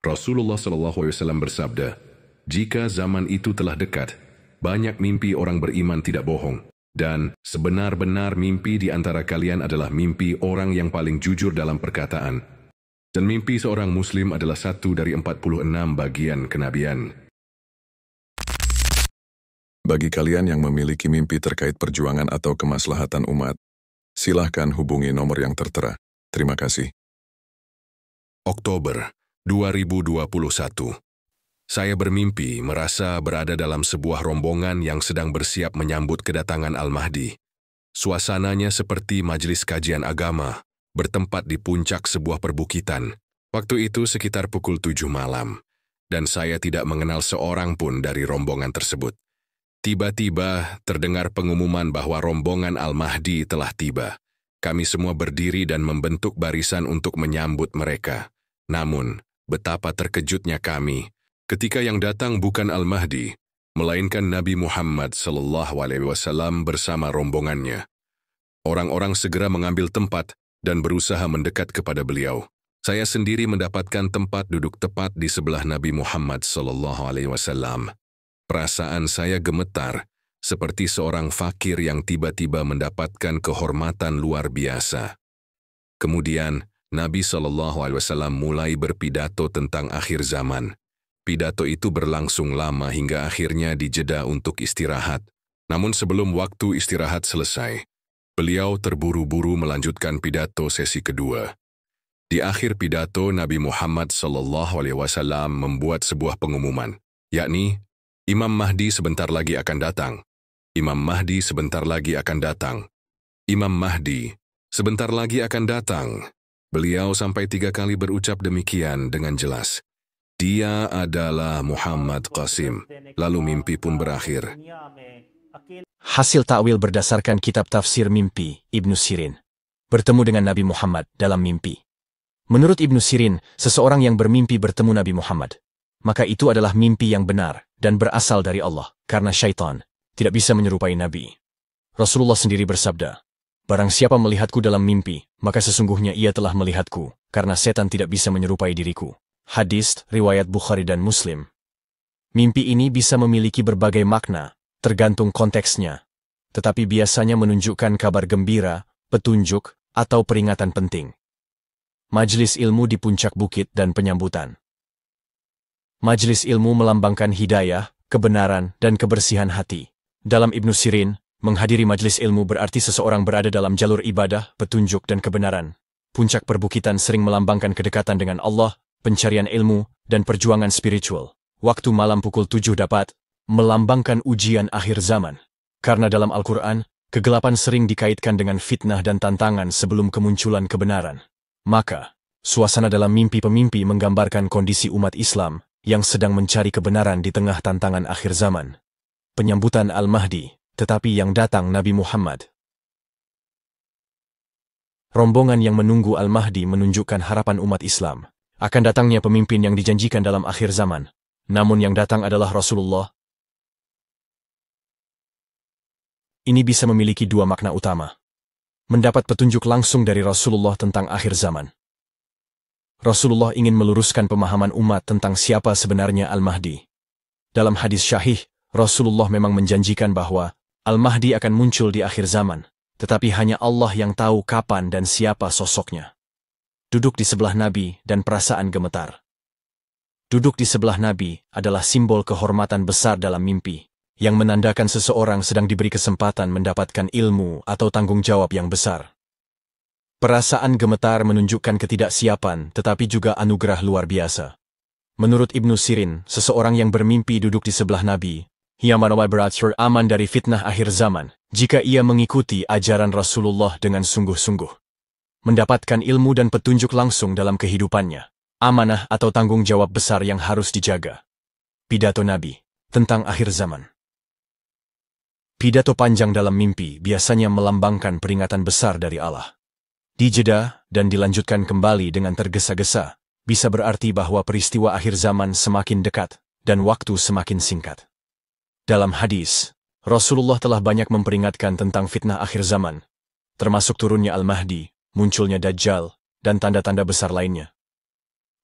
Rasulullah SAW bersabda, "Jika zaman itu telah dekat, banyak mimpi orang beriman tidak bohong, dan sebenar-benar mimpi di antara kalian adalah mimpi orang yang paling jujur dalam perkataan. Dan mimpi seorang muslim adalah satu dari 46 bagian kenabian." Bagi kalian yang memiliki mimpi terkait perjuangan atau kemaslahatan umat, silahkan hubungi nomor yang tertera. Terima kasih. Oktober 2021. Saya bermimpi merasa berada dalam sebuah rombongan yang sedang bersiap menyambut kedatangan Al-Mahdi. Suasananya seperti majelis kajian agama, bertempat di puncak sebuah perbukitan. Waktu itu sekitar pukul 7 malam, dan saya tidak mengenal seorang pun dari rombongan tersebut. Tiba-tiba terdengar pengumuman bahwa rombongan Al-Mahdi telah tiba. Kami semua berdiri dan membentuk barisan untuk menyambut mereka. Namun, betapa terkejutnya kami ketika yang datang bukan Al-Mahdi, melainkan Nabi Muhammad SAW bersama rombongannya. Orang-orang segera mengambil tempat dan berusaha mendekat kepada beliau. Saya sendiri mendapatkan tempat duduk tepat di sebelah Nabi Muhammad SAW. Perasaan saya gemetar, seperti seorang fakir yang tiba-tiba mendapatkan kehormatan luar biasa. Kemudian, Nabi SAW mulai berpidato tentang akhir zaman. Pidato itu berlangsung lama hingga akhirnya dijeda untuk istirahat. Namun sebelum waktu istirahat selesai, beliau terburu-buru melanjutkan pidato sesi kedua. Di akhir pidato, Nabi Muhammad SAW membuat sebuah pengumuman, yakni, Imam Mahdi sebentar lagi akan datang. Imam Mahdi sebentar lagi akan datang. Imam Mahdi sebentar lagi akan datang. Beliau sampai 3 kali berucap demikian dengan jelas. Dia adalah Muhammad Qasim. Lalu mimpi pun berakhir. Hasil takwil berdasarkan kitab tafsir mimpi Ibnu Sirin. Bertemu dengan Nabi Muhammad dalam mimpi. Menurut Ibnu Sirin, seseorang yang bermimpi bertemu Nabi Muhammad, maka itu adalah mimpi yang benar dan berasal dari Allah, karena syaitan tidak bisa menyerupai Nabi. Rasulullah sendiri bersabda, "Barang siapa melihatku dalam mimpi, maka sesungguhnya ia telah melihatku, karena setan tidak bisa menyerupai diriku." Hadis riwayat Bukhari dan Muslim. Mimpi ini bisa memiliki berbagai makna, tergantung konteksnya, tetapi biasanya menunjukkan kabar gembira, petunjuk, atau peringatan penting. Majelis ilmu di puncak bukit dan penyambutan. Majelis ilmu melambangkan hidayah, kebenaran, dan kebersihan hati. Dalam Ibnu Sirin, menghadiri majelis ilmu berarti seseorang berada dalam jalur ibadah, petunjuk, dan kebenaran. Puncak perbukitan sering melambangkan kedekatan dengan Allah, pencarian ilmu, dan perjuangan spiritual. Waktu malam pukul 7 dapat melambangkan ujian akhir zaman. Karena dalam Al-Quran, kegelapan sering dikaitkan dengan fitnah dan tantangan sebelum kemunculan kebenaran. Maka, suasana dalam mimpi pemimpi menggambarkan kondisi umat Islam yang sedang mencari kebenaran di tengah tantangan akhir zaman. Penyambutan Al-Mahdi, tetapi yang datang Nabi Muhammad. Rombongan yang menunggu Al-Mahdi menunjukkan harapan umat Islam akan datangnya pemimpin yang dijanjikan dalam akhir zaman. Namun yang datang adalah Rasulullah. Ini bisa memiliki 2 makna utama. Mendapat petunjuk langsung dari Rasulullah tentang akhir zaman. Rasulullah ingin meluruskan pemahaman umat tentang siapa sebenarnya Al-Mahdi. Dalam hadis syahih, Rasulullah memang menjanjikan bahwa Al-Mahdi akan muncul di akhir zaman, tetapi hanya Allah yang tahu kapan dan siapa sosoknya. Duduk di sebelah Nabi dan perasaan gemetar. Duduk di sebelah Nabi adalah simbol kehormatan besar dalam mimpi, yang menandakan seseorang sedang diberi kesempatan mendapatkan ilmu atau tanggung jawab yang besar. Perasaan gemetar menunjukkan ketidaksiapan, tetapi juga anugerah luar biasa. Menurut Ibnu Sirin, seseorang yang bermimpi duduk di sebelah Nabi, ia beransur aman dari fitnah akhir zaman, jika ia mengikuti ajaran Rasulullah dengan sungguh-sungguh. Mendapatkan ilmu dan petunjuk langsung dalam kehidupannya, amanah atau tanggung jawab besar yang harus dijaga. Pidato Nabi tentang akhir zaman. Pidato panjang dalam mimpi biasanya melambangkan peringatan besar dari Allah. Dijeda dan dilanjutkan kembali dengan tergesa-gesa, bisa berarti bahwa peristiwa akhir zaman semakin dekat dan waktu semakin singkat. Dalam hadis, Rasulullah telah banyak memperingatkan tentang fitnah akhir zaman, termasuk turunnya Al-Mahdi, munculnya Dajjal, dan tanda-tanda besar lainnya.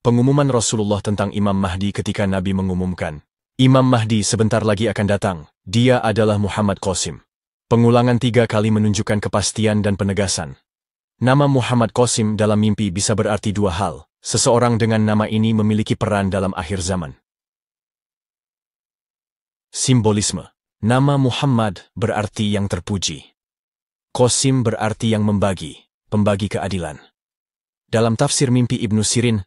Pengumuman Rasulullah tentang Imam Mahdi ketika Nabi mengumumkan, Imam Mahdi sebentar lagi akan datang, dia adalah Muhammad Qasim. Pengulangan 3 kali menunjukkan kepastian dan penegasan. Nama Muhammad Qasim dalam mimpi bisa berarti 2 hal. Seseorang dengan nama ini memiliki peran dalam akhir zaman. Simbolisme. Nama Muhammad berarti yang terpuji. Qasim berarti yang membagi, pembagi keadilan. Dalam tafsir mimpi Ibnu Sirin,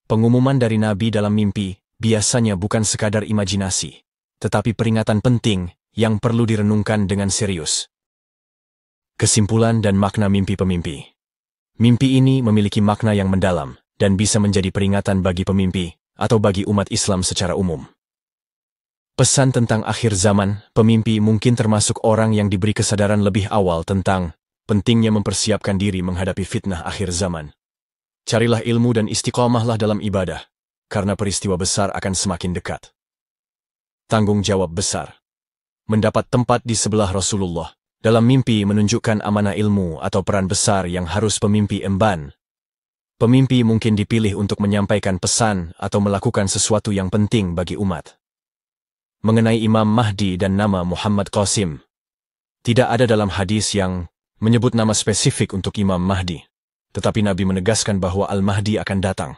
pengumuman dari Nabi dalam mimpi biasanya bukan sekadar imajinasi, tetapi peringatan penting yang perlu direnungkan dengan serius. Kesimpulan dan makna mimpi pemimpi. Mimpi ini memiliki makna yang mendalam dan bisa menjadi peringatan bagi pemimpi atau bagi umat Islam secara umum. Pesan tentang akhir zaman, pemimpi mungkin termasuk orang yang diberi kesadaran lebih awal tentang pentingnya mempersiapkan diri menghadapi fitnah akhir zaman. Carilah ilmu dan istiqomahlah dalam ibadah, karena peristiwa besar akan semakin dekat. Tanggung jawab besar. Mendapat tempat di sebelah Rasulullah, dalam mimpi menunjukkan amanah ilmu atau peran besar yang harus pemimpi emban. Pemimpi mungkin dipilih untuk menyampaikan pesan atau melakukan sesuatu yang penting bagi umat. Mengenai Imam Mahdi dan nama Muhammad Qasim, tidak ada dalam hadis yang menyebut nama spesifik untuk Imam Mahdi. Tetapi Nabi menegaskan bahwa Al-Mahdi akan datang.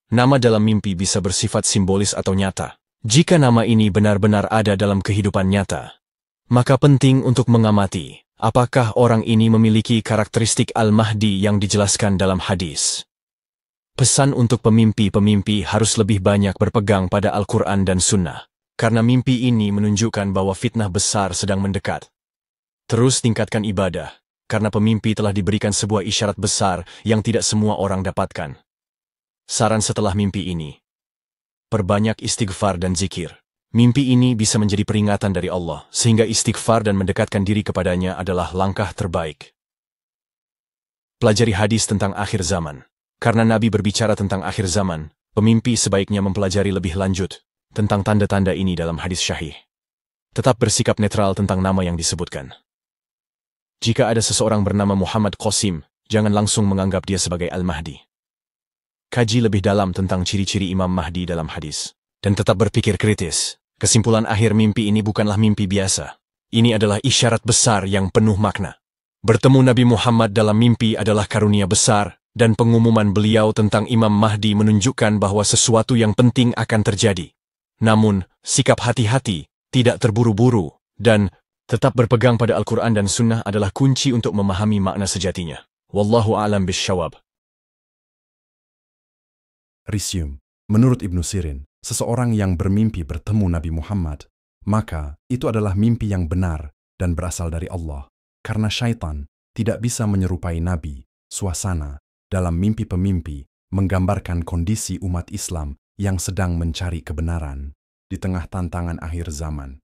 Nama dalam mimpi bisa bersifat simbolis atau nyata. Jika nama ini benar-benar ada dalam kehidupan nyata, maka penting untuk mengamati apakah orang ini memiliki karakteristik Al-Mahdi yang dijelaskan dalam hadis. Pesan untuk pemimpi-pemimpi harus lebih banyak berpegang pada Al-Quran dan Sunnah, karena mimpi ini menunjukkan bahwa fitnah besar sedang mendekat. Terus tingkatkan ibadah, karena pemimpi telah diberikan sebuah isyarat besar yang tidak semua orang dapatkan. Saran setelah mimpi ini, perbanyak istighfar dan zikir. Mimpi ini bisa menjadi peringatan dari Allah, sehingga istighfar dan mendekatkan diri kepadanya adalah langkah terbaik. Pelajari hadis tentang akhir zaman. Karena Nabi berbicara tentang akhir zaman, pemimpi sebaiknya mempelajari lebih lanjut tentang tanda-tanda ini dalam hadis syahih. Tetap bersikap netral tentang nama yang disebutkan. Jika ada seseorang bernama Muhammad Qasim, jangan langsung menganggap dia sebagai Al-Mahdi. Kaji lebih dalam tentang ciri-ciri Imam Mahdi dalam hadis, dan tetap berpikir kritis. Kesimpulan akhir mimpi ini bukanlah mimpi biasa. Ini adalah isyarat besar yang penuh makna. Bertemu Nabi Muhammad dalam mimpi adalah karunia besar, dan pengumuman beliau tentang Imam Mahdi menunjukkan bahwa sesuatu yang penting akan terjadi. Namun, sikap hati-hati, tidak terburu-buru, dan tetap berpegang pada Al-Quran dan Sunnah adalah kunci untuk memahami makna sejatinya. Wallahu a'lam bisyawab. Resume. Menurut Ibnu Sirin, seseorang yang bermimpi bertemu Nabi Muhammad, maka itu adalah mimpi yang benar dan berasal dari Allah. Karena syaitan tidak bisa menyerupai Nabi, suasana dalam mimpi pemimpi menggambarkan kondisi umat Islam yang sedang mencari kebenaran di tengah tantangan akhir zaman.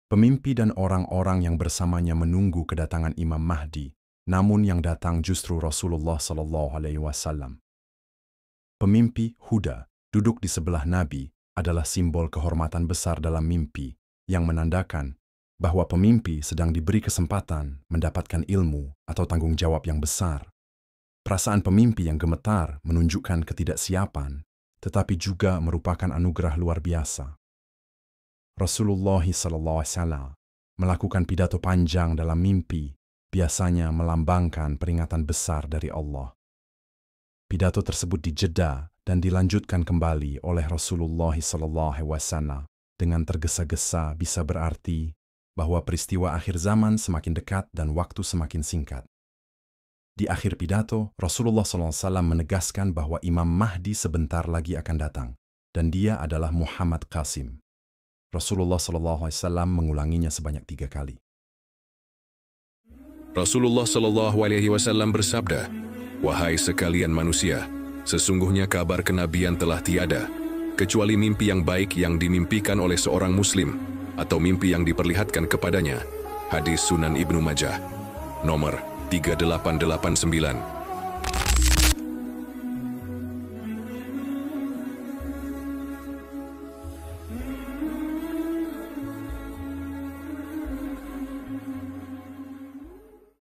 Pemimpi dan orang-orang yang bersamanya menunggu kedatangan Imam Mahdi, namun yang datang justru Rasulullah SAW. Pemimpi Huda duduk di sebelah Nabi adalah simbol kehormatan besar dalam mimpi yang menandakan bahwa pemimpi sedang diberi kesempatan mendapatkan ilmu atau tanggung jawab yang besar. Perasaan pemimpi yang gemetar menunjukkan ketidaksiapan, tetapi juga merupakan anugerah luar biasa. Rasulullah SAW melakukan pidato panjang dalam mimpi, biasanya melambangkan peringatan besar dari Allah. Pidato tersebut dijeda dan dilanjutkan kembali oleh Rasulullah SAW dengan tergesa-gesa bisa berarti bahwa peristiwa akhir zaman semakin dekat dan waktu semakin singkat. Di akhir pidato, Rasulullah SAW menegaskan bahwa Imam Mahdi sebentar lagi akan datang, dan dia adalah Muhammad Qasim. Rasulullah SAW mengulanginya sebanyak 3 kali. Rasulullah SAW bersabda, "Wahai sekalian manusia, sesungguhnya kabar kenabian telah tiada, kecuali mimpi yang baik yang dimimpikan oleh seorang muslim, atau mimpi yang diperlihatkan kepadanya." Hadis Sunan Ibnu Majah, nomor 3889.